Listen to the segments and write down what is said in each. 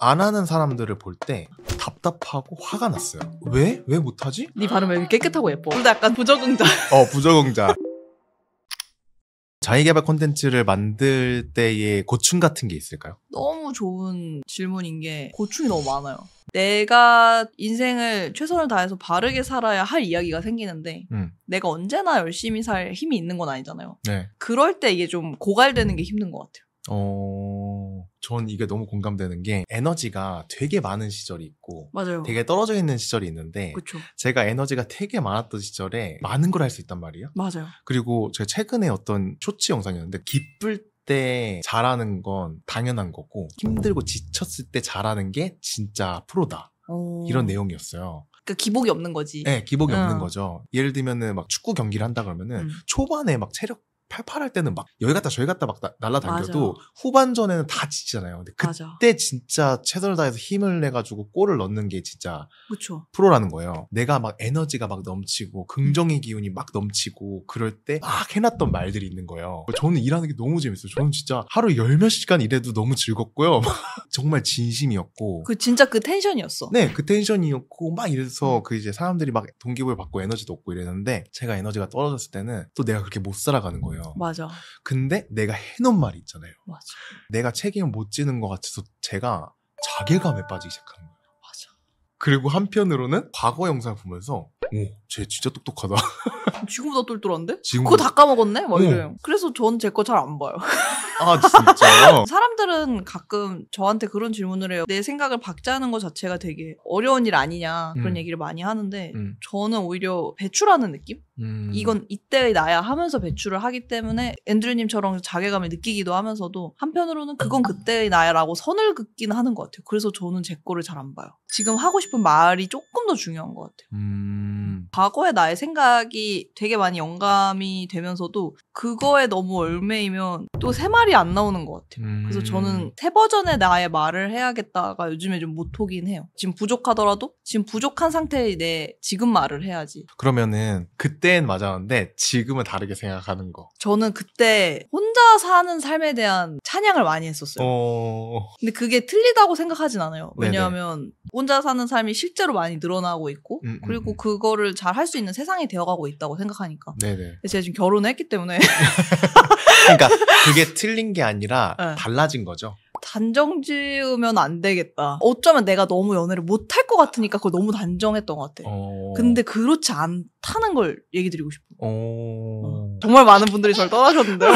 안 하는 사람들을 볼 때 답답하고 화가 났어요. 왜? 왜 못하지? 네 발음 왜 이렇게 깨끗하고 예뻐? 둘 다 약간 부적응자. 부적응자. 자기계발 콘텐츠를 만들 때의 고충 같은 게 있을까요? 너무 좋은 질문인 게 고충이 너무 많아요. 내가 인생을 최선을 다해서 바르게 살아야 할 이야기가 생기는데 내가 언제나 열심히 살 힘이 있는 건 아니잖아요. 네. 그럴 때 이게 좀 고갈되는 게 힘든 것 같아요. 전 이게 너무 공감되는 게 에너지가 되게 많은 시절이 있고 맞아요. 되게 떨어져 있는 시절이 있는데 그쵸. 제가 에너지가 되게 많았던 시절에 많은 걸 할 수 있단 말이에요. 맞아요. 그리고 제가 최근에 어떤 쇼츠 영상이었는데 기쁠 때 잘하는 건 당연한 거고 힘들고 지쳤을 때 잘하는 게 진짜 프로다. 이런 내용이었어요. 그러니까 기복이 없는 거지. 네, 기복이 없는 거죠. 예를 들면은 막 축구 경기를 한다 그러면은 초반에 막 체력 팔팔할 때는 막 여기 갔다 저기 갔다 막 날라다녀도 맞아. 후반전에는 다 지치잖아요. 근데 그때 맞아. 진짜 최선을 다해서 힘을 내가지고 골을 넣는 게 진짜 그쵸. 프로라는 거예요. 내가 막 에너지가 막 넘치고 긍정의 기운이 막 넘치고 그럴 때 막 해놨던 말들이 있는 거예요. 저는 일하는 게 너무 재밌어요. 저는 진짜 하루 열 몇 시간 일해도 너무 즐겁고요. 정말 진심이었고. 진짜 그 텐션이었어. 네, 그 텐션이었고 막 이래서 그 이제 사람들이 막 동기부여 받고 에너지도 얻고 이랬는데 제가 에너지가 떨어졌을 때는 또 내가 그렇게 못 살아가는 거예요. 맞아. 근데 내가 해놓은 말이 있잖아요. 맞아. 내가 책임을 못 지는 것 같아서 제가 자괴감에 빠지기 시작하는 거예요. 맞아. 그리고 한편으로는 과거 영상을 보면서 쟤 진짜 똑똑하다. 지금보다 똘똘한데? 지금 그거 다 까먹었네? 막 이래요. 그래서 전 제 거 잘 안 봐요. 아 진짜요? 사람들은 가끔 저한테 그런 질문을 해요. 내 생각을 박자하는 것 자체가 되게 어려운 일 아니냐 그런 얘기를 많이 하는데 저는 오히려 배출하는 느낌? 이건 이때의 나야 하면서 배출을 하기 때문에 앤드류님처럼 자괴감을 느끼기도 하면서도 한편으로는 그건 그때의 나야라고 선을 긋기는 하는 것 같아요. 그래서 저는 제 거를 잘 안 봐요. 지금 하고 싶은 말이 조금 더 중요한 것 같아요. 과거의 나의 생각이 되게 많이 영감이 되면서도 그거에 너무 얽매이면 또 새 말이 안 나오는 것 같아요. 그래서 저는 새 버전의 나의 말을 해야겠다가 요즘에 좀 모토긴 해요. 지금 부족하더라도 지금 부족한 상태의 내 지금 말을 해야지. 그러면은 그땐 맞았는데 지금은 다르게 생각하는 거. 저는 그때 혼자 사는 삶에 대한 찬양을 많이 했었어요. 근데 그게 틀리다고 생각하진 않아요. 왜냐하면 네네. 혼자 사는 삶이 실제로 많이 늘어나고 있고 그리고 그거를 잘 할 수 있는 세상이 되어가고 있다고 생각하니까. 네네. 제가 지금 결혼을 했기 때문에 그러니까 그게 틀린 게 아니라 네. 달라진 거죠. 단정 지으면 안 되겠다. 어쩌면 내가 너무 연애를 못할 것 같으니까 그걸 너무 단정했던 것 같아. 근데 그렇지 않다는 걸 얘기 드리고 싶어. 정말 많은 분들이 저를 떠나셨는데요.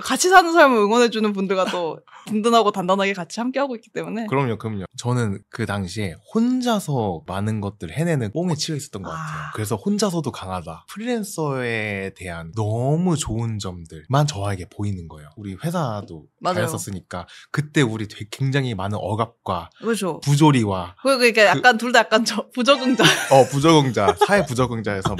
같이 사는 삶을 응원해주는 분들과 또 든든하고 단단하게 같이 함께하고 있기 때문에. 그럼요. 저는 그 당시에 혼자서 많은 것들을 해내는 뽕에 치여 있었던 것 같아요. 그래서 혼자서도 강하다. 프리랜서에 대한 너무 좋은 점들만 저에게 보이는 거예요. 우리 회사도 다녔었으니까 그때 우리 되게 굉장히 많은 억압과 그렇죠. 부조리와 그러니까 약간 둘 다 약간 부적응자. 부적응자. 사회 부적응자에서 막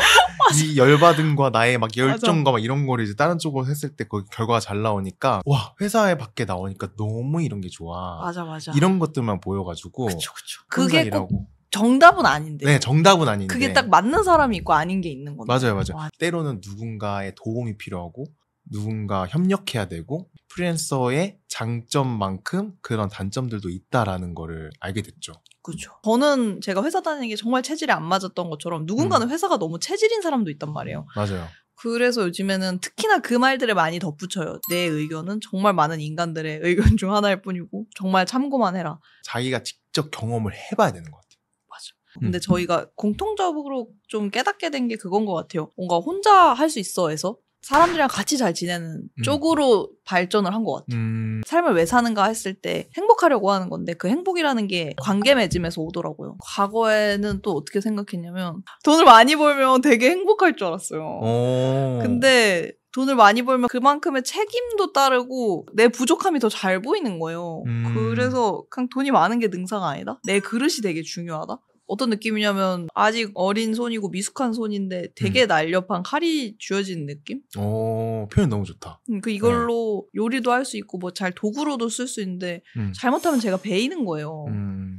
이 열받음과 나의 막 열정과 막 이런 거를 이제 다른 쪽으로 했을 때 그 결과가 잘 나오니까 와 회사에 밖에 나오니까 너무 이런 게 좋아. 맞아. 이런 것들만 보여가지고. 그쵸. 그게 꼭 정답은 아닌데. 네, 정답은 아닌데. 그게 딱 맞는 사람이 있고 아닌 게 있는 건데. 맞아요. 때로는 누군가의 도움이 필요하고 누군가 협력해야 되고 프리랜서의 장점만큼 그런 단점들도 있다라는 거를 알게 됐죠. 그렇죠. 저는 제가 회사 다니는 게 정말 체질이 안 맞았던 것처럼 누군가는 회사가 너무 체질인 사람도 있단 말이에요. 맞아요. 그래서 요즘에는 특히나 그 말들을 많이 덧붙여요. 내 의견은 정말 많은 인간들의 의견 중 하나일 뿐이고 정말 참고만 해라. 자기가 직접 경험을 해봐야 되는 것 같아요. 맞아. 근데 저희가 공통적으로 좀 깨닫게 된 게 그건 것 같아요. 뭔가 혼자 할 수 있어에서 사람들이랑 같이 잘 지내는 쪽으로 발전을 한 것 같아요. 삶을 왜 사는가 했을 때 행복하려고 하는 건데 그 행복이라는 게 관계 맺음에서 오더라고요. 과거에는 또 어떻게 생각했냐면 돈을 많이 벌면 되게 행복할 줄 알았어요. 근데 돈을 많이 벌면 그만큼의 책임도 따르고 내 부족함이 더 잘 보이는 거예요. 그래서 그냥 돈이 많은 게 능사가 아니다? 내 그릇이 되게 중요하다? 어떤 느낌이냐면 아직 어린 손이고 미숙한 손인데 되게 날렵한 칼이 쥐어진 느낌? 표현 너무 좋다. 이걸로 요리도 할 수 있고 뭐 잘 도구로도 쓸 수 있는데 잘못하면 제가 베이는 거예요.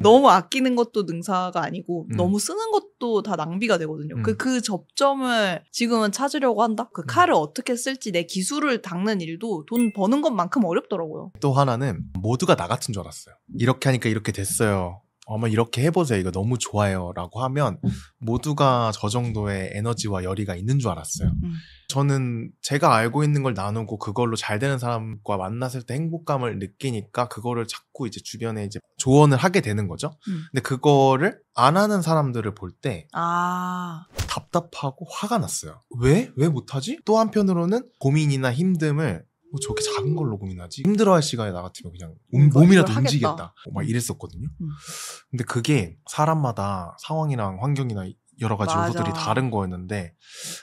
너무 아끼는 것도 능사가 아니고 너무 쓰는 것도 다 낭비가 되거든요. 그 접점을 지금은 찾으려고 한다? 그 칼을 어떻게 쓸지 내 기술을 닦는 일도 돈 버는 것만큼 어렵더라고요. 또 하나는 모두가 나 같은 줄 알았어요. 이렇게 하니까 이렇게 됐어요. 어머 이렇게 해보세요. 이거 너무 좋아요. 라고 하면 모두가 저 정도의 에너지와 열의가 있는 줄 알았어요. 저는 제가 알고 있는 걸 나누고 그걸로 잘 되는 사람과 만났을 때 행복감을 느끼니까 그거를 자꾸 이제 주변에 이제 조언을 하게 되는 거죠. 근데 그거를 안 하는 사람들을 볼 때 답답하고 화가 났어요. 왜 못하지? 또 한편으로는 고민이나 힘듦을 저렇게 작은 걸로 고민하지? 힘들어할 시간에 나 같으면 그냥 몸이라도 움직이겠다. 막 이랬었거든요. 근데 그게 사람마다 상황이랑 환경이나 여러 가지 요소들이 다른 거였는데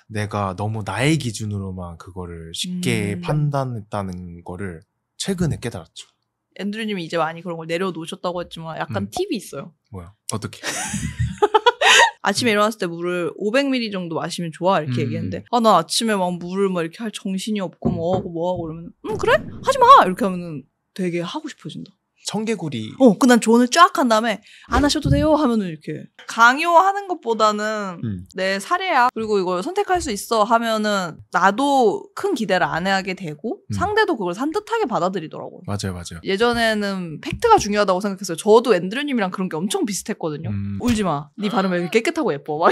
내가 너무 나의 기준으로만 그거를 쉽게 판단했다는 거를 최근에 깨달았죠. 앤드류님이 이제 많이 그런 걸 내려놓으셨다고 했지만 약간 팁이 있어요. 뭐야? 어떻게? 아침에 일어났을 때 물을 500ml 정도 마시면 좋아 이렇게 얘기했는데 나 아침에 막 물을 막 이렇게 할 정신이 없고 뭐하고 그러면 그래? 하지마! 이렇게 하면은 되게 하고 싶어진다. 청개구리. 난 조언을 쫙 한 다음에 안 하셔도 돼요 하면은 이렇게 강요하는 것보다는 내 사례야 그리고 이걸 선택할 수 있어 하면은 나도 큰 기대를 안 하게 되고 상대도 그걸 산뜻하게 받아들이더라고요. 맞아요. 예전에는 팩트가 중요하다고 생각했어요. 저도 앤드류님이랑 그런 게 엄청 비슷했거든요. 울지 마. 네 발음 왜 이렇게 깨끗하고 예뻐. 막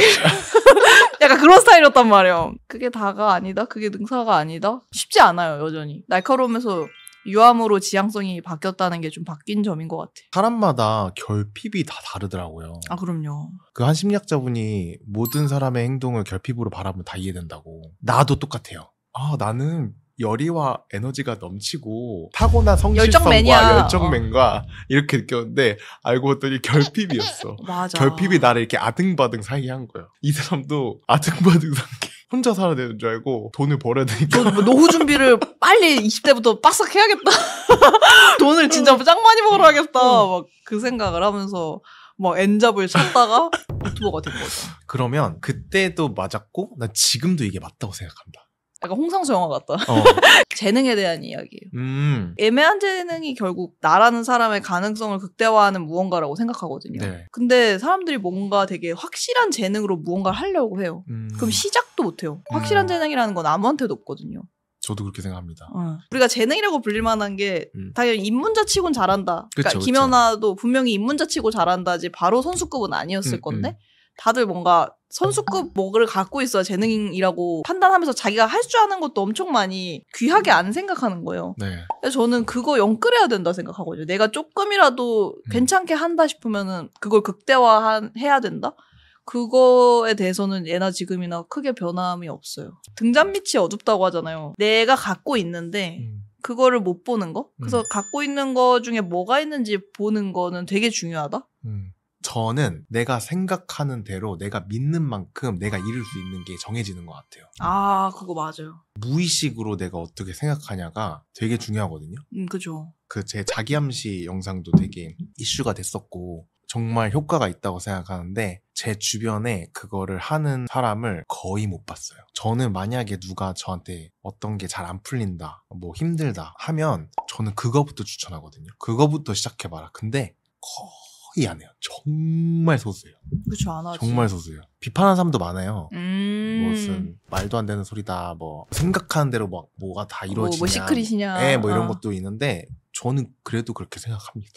약간 그런 스타일이었단 말이에요. 그게 다가 아니다. 그게 능사가 아니다. 쉽지 않아요. 여전히. 날카로우면서 유암으로 지향성이 바뀌었다는 게 좀 바뀐 점인 것 같아. 사람마다 결핍이 다 다르더라고요. 그럼요. 그 한 심리학자분이 모든 사람의 행동을 결핍으로 바라보면 다 이해된다고. 나도 똑같아요. 나는 열의와 에너지가 넘치고 타고난 성실성과 열정맨과 이렇게 느꼈는데 알고 봤더니 결핍이었어. 맞아. 결핍이 나를 이렇게 아등바등 살게 한 거예요. 이 사람도 아등바등 살게 혼자 살아야 되는 줄 알고 돈을 벌어야 되니까 노후 준비를 빨리 20대부터 빡싹 해야겠다. 돈을 진짜 짱 많이 벌어야겠다. 막 그 생각을 하면서 막 엔잡을 찾다가 유튜버가 된 거죠. 그러면 그때도 맞았고 난 지금도 이게 맞다고 생각한다. 약간 홍상수 영화 같다. 재능에 대한 이야기예요. 애매한 재능이 결국 나라는 사람의 가능성을 극대화하는 무언가라고 생각하거든요. 네. 근데 사람들이 뭔가 되게 확실한 재능으로 무언가를 하려고 해요. 그럼 시작도 못해요. 확실한 재능이라는 건 아무한테도 없거든요. 저도 그렇게 생각합니다. 우리가 재능이라고 불릴 만한 게 당연히 입문자 치곤 잘한다. 그러니까 그쵸. 김연아도 분명히 입문자 치고 잘한다지 바로 선수급은 아니었을 건데 다들 뭔가 선수급 뭐를 갖고 있어야 재능이라고 판단하면서 자기가 할 줄 아는 것도 엄청 많이 귀하게 안 생각하는 거예요. 네. 그래서 저는 그거 영끌해야 된다 생각하거든요. 내가 조금이라도 괜찮게 한다 싶으면은 그걸 극대화해야 된다? 그거에 대해서는 예나 지금이나 크게 변함이 없어요. 등잔빛이 어둡다고 하잖아요. 내가 갖고 있는데 그거를 못 보는 거? 그래서 갖고 있는 거 중에 뭐가 있는지 보는 거는 되게 중요하다? 저는 내가 생각하는 대로 내가 믿는 만큼 내가 이룰 수 있는 게 정해지는 것 같아요. 그거 맞아요. 무의식으로 내가 어떻게 생각하냐가 되게 중요하거든요. 그죠. 제 자기암시 영상도 되게 이슈가 됐었고 정말 효과가 있다고 생각하는데 제 주변에 그거를 하는 사람을 거의 못 봤어요. 저는 만약에 누가 저한테 어떤 게 잘 안 풀린다, 뭐 힘들다 하면 저는 그거부터 추천하거든요. 그거부터 시작해봐라. 근데 거의 안 해요. 정말 소수예요. 그쵸, 안 하지. 정말 소수예요. 비판하는 사람도 많아요. 무슨 말도 안 되는 소리다, 뭐 생각하는 대로 막 뭐가 다 이루어지냐, 뭐 시크릿이냐, 뭐 이런 것도 있는데 저는 그래도 그렇게 생각합니다.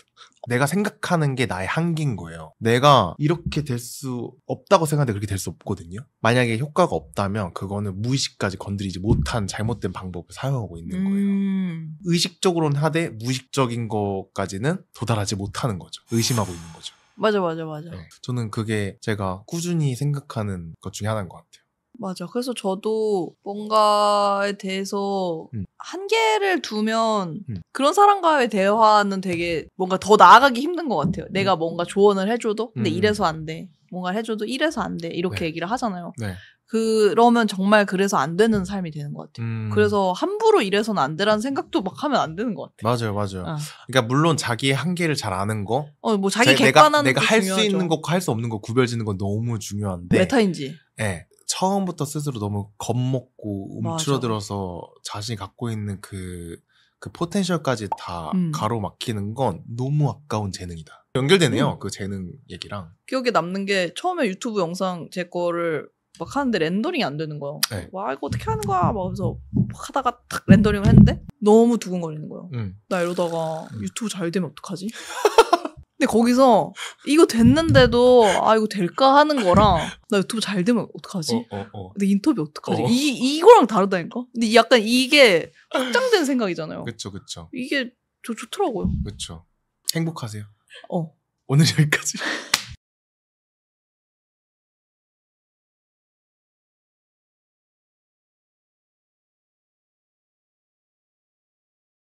내가 생각하는 게 나의 한계인 거예요. 내가 이렇게 될 수 없다고 생각하는데 그렇게 될 수 없거든요. 만약에 효과가 없다면 그거는 무의식까지 건드리지 못한 잘못된 방법을 사용하고 있는 거예요. 의식적으로는 하되 무의식적인 것까지는 도달하지 못하는 거죠. 의심하고 있는 거죠. 맞아. 네. 저는 그게 제가 꾸준히 생각하는 것 중에 하나인 것 같아요. 맞아. 그래서 저도 뭔가에 대해서 한계를 두면 그런 사람과의 대화는 되게 뭔가 더 나아가기 힘든 것 같아요. 내가 뭔가 조언을 해줘도 근데 이래서 안 돼. 뭔가 해줘도 이래서 안 돼. 이렇게 얘기를 하잖아요. 네. 그러면 정말 그래서 안 되는 삶이 되는 것 같아요. 그래서 함부로 이래서는 안 되라는 생각도 막 하면 안 되는 것 같아요. 맞아요. 그러니까 물론 자기의 한계를 잘 아는 거, 뭐 자기 객관하는 내가 할 수 중요하죠. 있는 것과 할 수 없는 거 구별짓는 건 너무 중요한데. 메타인지. 네. 처음부터 스스로 너무 겁먹고 움츠러들어서 자신이 갖고 있는 그 포텐셜까지 다 가로막히는 건 너무 아까운 재능이다. 연결되네요. 그 재능 얘기랑. 기억에 남는 게 처음에 유튜브 영상 제 거를 막 하는데 렌더링이 안 되는 거예요. 네. 와 이거 어떻게 하는 거야? 막 하면서 막 하다가 탁 렌더링을 했는데 너무 두근거리는 거예요. 나 이러다가 유튜브 잘 되면 어떡하지? 근데 거기서 이거 됐는데도 아 이거 될까 하는 거랑 나 유튜브 잘 되면 어떡하지? 근데 인터뷰 어떡하지? 이거랑 다르다니까? 근데 약간 이게 확장된 생각이잖아요. 그쵸. 이게 저 좋더라고요. 그쵸. 행복하세요. 어. 오늘 여기까지.